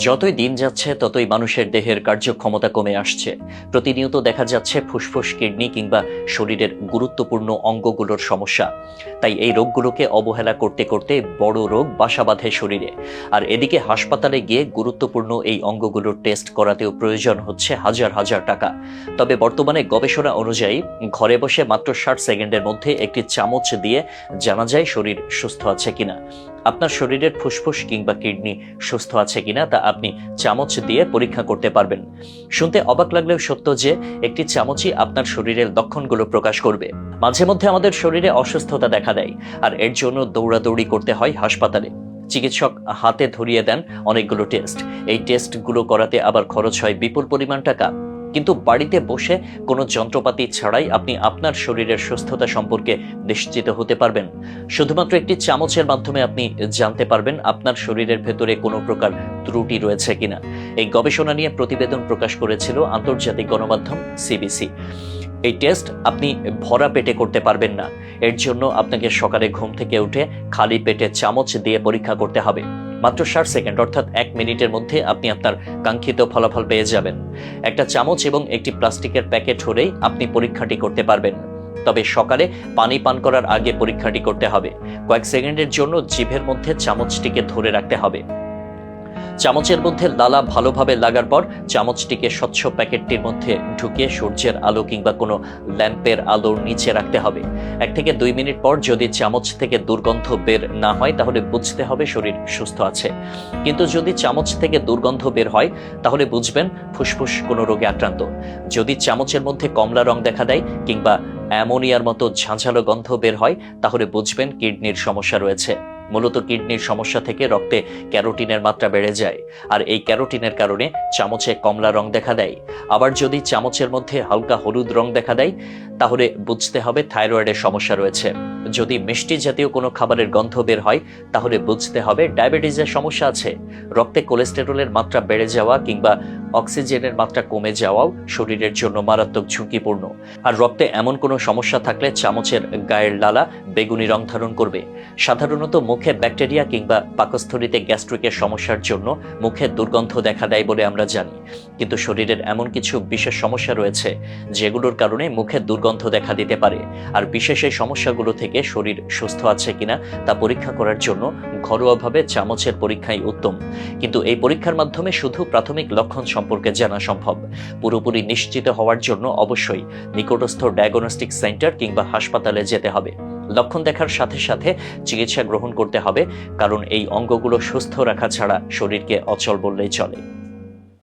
যতই দিন যাচ্ছে ততই মানুষের দেহের কার্যক্ষমতা কমে আসছে। প্রতিনিয়ত দেখা যাচ্ছে ফুসফুস, কিডনি কিংবা শরীরের গুরুত্বপূর্ণ অঙ্গগুলোর সমস্যা। তাই এই রোগগুলোকে অবহেলা করতে করতে বড় রোগ বাসা বাঁধে শরীরে। আর এদিকে হাসপাতালে গিয়ে গুরুত্বপূর্ণ এই অঙ্গগুলোর টেস্ট করাতেও প্রয়োজন হচ্ছে হাজার হাজার টাকা। তবে বর্তমানে গবেষণা অনুযায়ী ঘরে বসে মাত্র 60 সেকেন্ডের মধ্যে একটি চামচ দিয়ে জানা যায় শরীর সুস্থ আছে কিনা। আপনার শরীরের ফুসফুস কিংবা কিডনি সুস্থ আছে কিনা তা আপনি চামচ দিয়ে পরীক্ষা করতে পারবেন। শুনতে অবাক লাগলেও সত্য যে একটি চামচই আপনার শরীরের লক্ষণগুলো প্রকাশ করবে। মাঝে মধ্যে আমাদের শরীরে অসুস্থতা দেখা দেয়, আর এর জন্য দৌড়াদৌড়ি করতে হয় হাসপাতালে। চিকিৎসক হাতে ধরিয়ে দেন অনেকগুলো টেস্ট। এই টেস্টগুলো করাতে আবার খরচ হয় বিপুল পরিমাণ টাকা। কিন্তু বাড়িতে বসে কোনো যন্ত্রপাতি ছাড়াই আপনি আপনার শরীরের সুস্থতা সম্পর্কে নিশ্চিত হতে পারবেন। শুধুমাত্র একটি চামচের মাধ্যমে আপনি জানতে পারবেন আপনার শরীরের ভেতরে কোনো প্রকার ত্রুটি রয়েছে কিনা। এই গবেষণা নিয়ে প্রতিবেদন প্রকাশ করেছিল আন্তর্জাতিক গণমাধ্যম সিবিসি। এই টেস্ট আপনি ভরা পেটে করতে পারবেন না। এর জন্য আপনাকে সকালে ঘুম থেকে উঠে খালি পেটে চামচ দিয়ে পরীক্ষা করতে হবে। মাত্র 60 সেকেন্ড অর্থাৎ 1 মিনিটের মধ্যে আপনি আপনার কাঙ্ক্ষিত ফলাফল পেয়ে যাবেন। একটা চামচ এবং একটি প্লাস্টিকের প্যাকেট হলেই আপনি পরীক্ষাটি করতে পারবেন। তবে সকালে পানি পান করার আগে পরীক্ষাটি করতে হবে। কয়েক সেকেন্ডের জন্য জিভের মধ্যে চামচটিকে ধরে রাখতে হবে। চামচের মধ্যে লালা ভালোভাবে লাগার পর চামচটিকে স্বচ্ছ প্যাকেটটির মধ্যে ঢুকিয়ে সূর্যের আলো কিংবা কোনো ল্যাম্পের আলোর নিচে রাখতে হবে। 1 থেকে 2 মিনিট পর যদি চামচ থেকে দুর্গন্ধ বের না হয় তাহলে বুঝতে হবে শরীর সুস্থ আছে। কিন্তু যদি চামচ থেকে দুর্গন্ধ বের হয় তাহলে বুঝবেন ফুসফুস কোনো রোগে আক্রান্ত। যদি চামচের মধ্যে কমলা রং দেখা দেয় কিংবা অ্যামোনিয়ার মতো ঝাঁঝালো গন্ধ বের হয় তাহলে বুঝবেন কিডনির সমস্যা রয়েছে। মূলত কিডনির সমস্যা থেকে রক্তে ক্যারোটিনের মাত্রা বেড়ে যায়, আর এই ক্যারোটিনের কারণে চামচে কমলা রং দেখা দেয়। আবার যদি চামচের মধ্যে হালকা হলুদ রং দেখা দেয় তাহলে বুঝতে হবে থাইরয়েডের সমস্যা রয়েছে। যদি মিষ্টি জাতীয় কোনো খাবারের গন্ধ বের হয় তাহলে বুঝতে হবে ডায়াবেটিসের সমস্যা আছে। রক্তে কোলেস্টেরলের মাত্রা বেড়ে যাওয়া কিংবা অক্সিজেনের মাত্রা কমে যাওয়াও শরীরের জন্য মারাত্মক ঝুঁকিপূর্ণ। আর রক্তে এমন কোনো সমস্যা থাকলে চামচের গায়ের লালা বেগুনি রং ধারণ করবে। সাধারণত মুখে ব্যাকটেরিয়া কিংবা পাকস্থলীতে গ্যাস্ট্রিকের সমস্যার জন্য মুখে দুর্গন্ধ দেখা দেয় বলে আমরা জানি। কিন্তু শরীরের এমন কিছু বিশেষ সমস্যা রয়েছে যেগুলোর কারণে মুখে দুর্গন্ধ দেখা দিতে পারে। আর বিশেষ এই সমস্যাগুলো থেকে শরীর সুস্থ আছে কিনা তা পরীক্ষা করার জন্য ঘরোয়াভাবে চামচের পরীক্ষাই উত্তম। কিন্তু এই পরীক্ষার মাধ্যমে শুধু প্রাথমিক লক্ষণ সম্পর্কে জানা সম্ভব। পুরোপুরি নিশ্চিত হওয়ার জন্য অবশ্যই নিকটস্থ ডায়াগনস্টিক সেন্টার কিংবা হাসপাতালে যেতে হবে। লক্ষণ দেখার সাথে সাথে চিকিৎসা গ্রহণ করতে হবে, কারণ এই অঙ্গগুলো সুস্থ রাখা ছাড়া শরীরকে অচল বললেই চলে।